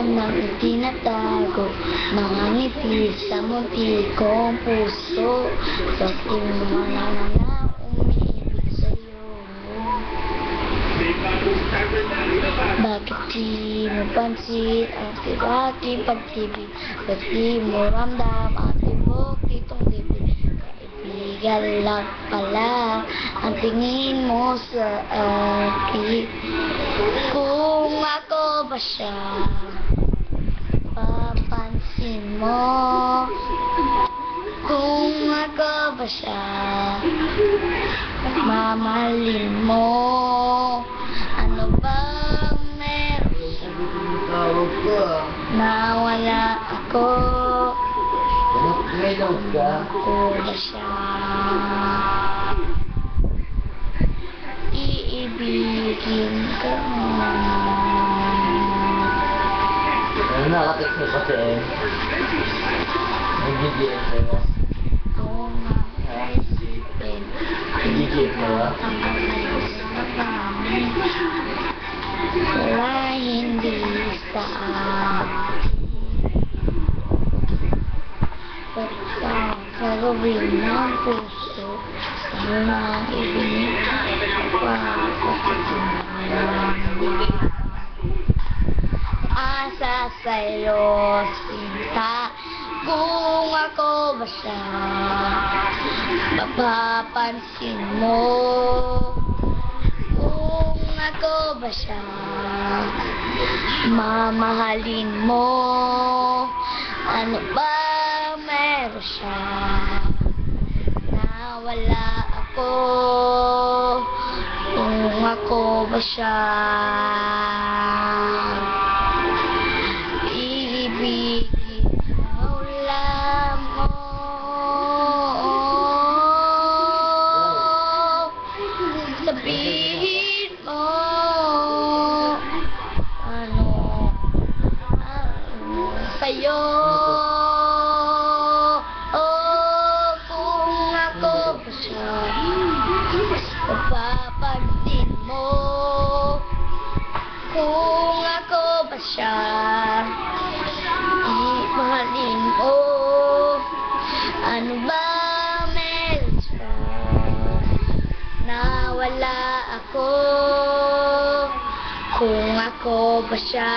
nang itinatago, mga ngiti sa munti kong puso. Bakit mo na umiibig sa'yo? Bakit di mo pansin ang aking pag-ibig? Bakit di mo ramdam ang tibok itong bibig? Kaibigan lang pala ang tingin mo sa akin. Kung ako ba siya, papansin mo. Kung ako ba siya, mamahalin mo. Ano bang meron siya? Nawala ako. Kung ako ba siya, iibigin ka mo. Ano nakatik mo kasi eh? Nag-GGM sa'yo? Oo nga, isipin. Nag-GGM sa'yo? Wala hindi sa akin. Gagawin ng puso ang mga asa sa'yo, sinta. Kung ako ba siya, mapapansin mo. Kung ako ba siya, mamahalin mo. Ano ba meron siya? Nawala ako. Kung ako ba siya, iibigin mo lang mo. Sabihin mo ano sa'yo. Papansin mo. Kung ako ba siya, imahalin mo. Ano ba meron siya? Nawala ako. Kung ako ba siya,